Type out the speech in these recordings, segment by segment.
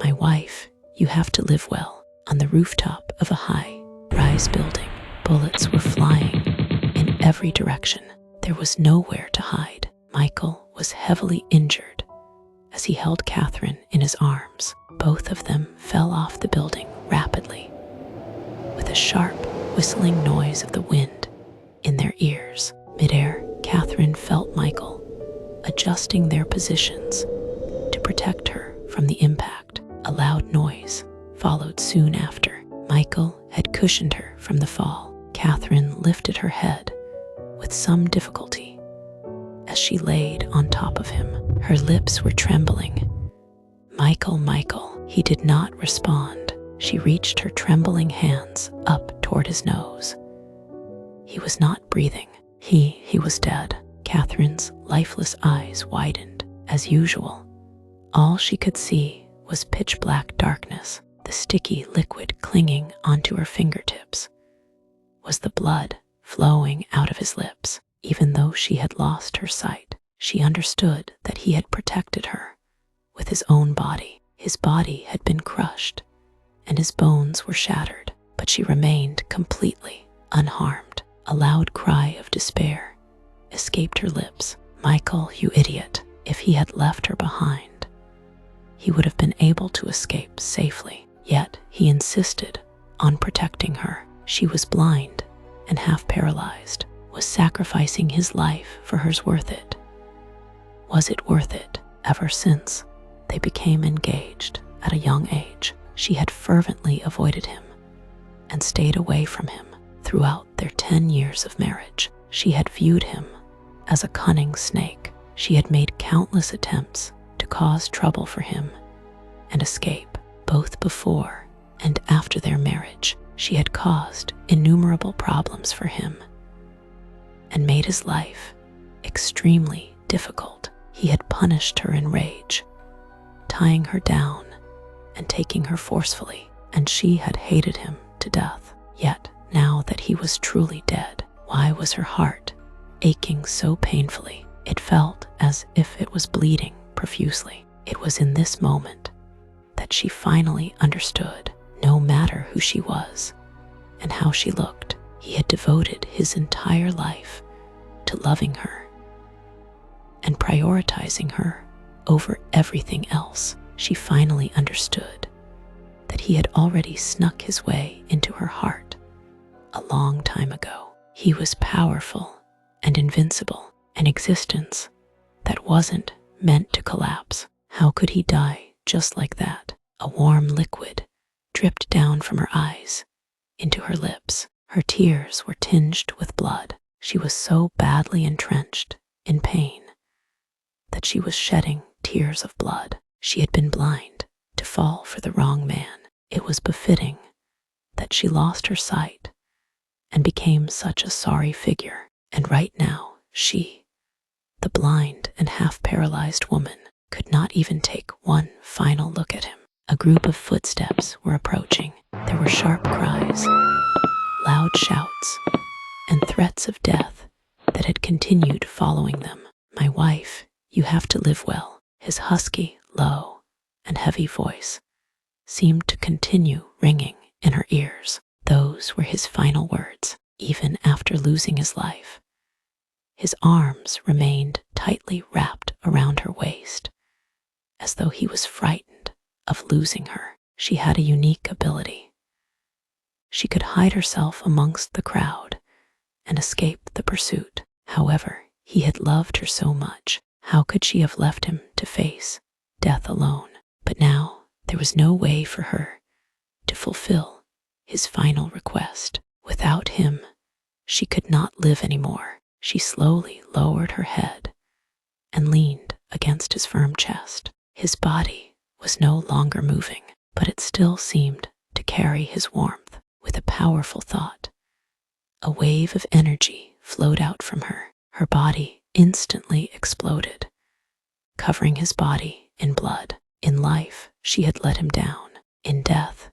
"My wife, you have to live well." On the rooftop of a high-rise building, bullets were flying in every direction. There was nowhere to hide. Michael was heavily injured as he held Catherine in his arms. Both of them fell off the building rapidly, with a sharp, whistling noise of the wind in their ears. Midair, Catherine felt Michael adjusting their positions to protect her from the impact. A loud noise followed soon after. Michael had cushioned her from the fall. Catherine lifted her head with some difficulty as she laid on top of him. Her lips were trembling. "Michael, Michael." He did not respond. She reached her trembling hands up toward his nose. He was not breathing. He was dead. Catherine's lifeless eyes widened. As usual, all she could see was pitch-black darkness. The sticky liquid clinging onto her fingertips was the blood flowing out of his lips. Even though she had lost her sight, she understood that he had protected her with his own body. His body had been crushed, and his bones were shattered, but she remained completely unharmed. A loud cry of despair escaped her lips. "Michael, you idiot." If he had left her behind, he would have been able to escape safely. Yet he insisted on protecting her. She was blind and half paralyzed. Was sacrificing his life for hers worth it? Was it worth it? Ever since they became engaged at a young age, she had fervently avoided him and stayed away from him. Throughout their 10 years of marriage, she had viewed him as a cunning snake. She had made countless attempts to cause trouble for him and escape. Both before and after their marriage, she had caused innumerable problems for him and made his life extremely difficult. He had punished her in rage, tying her down and taking her forcefully, and she had hated him to death. Yet, now that he was truly dead, why was her heart aching so painfully? It felt as if it was bleeding profusely. It was in this moment that she finally understood. No matter who she was and how she looked, he had devoted his entire life to loving her and prioritizing her over everything else. She finally understood that he had already snuck his way into her heart a long time ago. He was powerful and invincible, an existence that wasn't meant to collapse. How could he die just like that? A warm liquid dripped down from her eyes into her lips. Her tears were tinged with blood. She was so badly entrenched in pain that she was shedding tears of blood. She had been blind to fall for the wrong man. It was befitting that she lost her sight and became such a sorry figure. And right now, she, the blind and half-paralyzed woman, could not even take one final look at him. A group of footsteps were approaching. There were sharp cries, loud shouts, and threats of death that had continued following them. "My wife, you have to live well." His husky, low, and heavy voice seemed to continue ringing in her ears. Those were his final words, even after losing his life. His arms remained tightly wrapped around her waist, as though he was frightened of losing her. She had a unique ability. She could hide herself amongst the crowd and escape the pursuit. However, he had loved her so much. How could she have left him to face death alone? But now there was no way for her to fulfill his final request. Without him, she could not live anymore. She slowly lowered her head and leaned against his firm chest. His body was no longer moving, but it still seemed to carry his warmth. With a powerful thought, a wave of energy flowed out from her. Her body instantly exploded, covering his body in blood. In life, she had let him down. In death,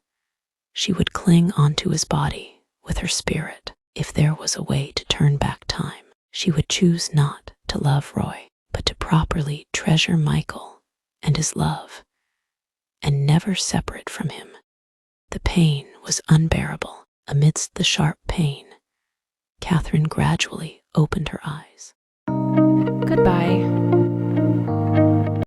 she would cling onto his body with her spirit. If there was a way to turn back time, she would choose not to love Roy, but to properly treasure Michael and his love, and never separate from him. The pain was unbearable. Amidst the sharp pain, Catherine gradually opened her eyes. Goodbye.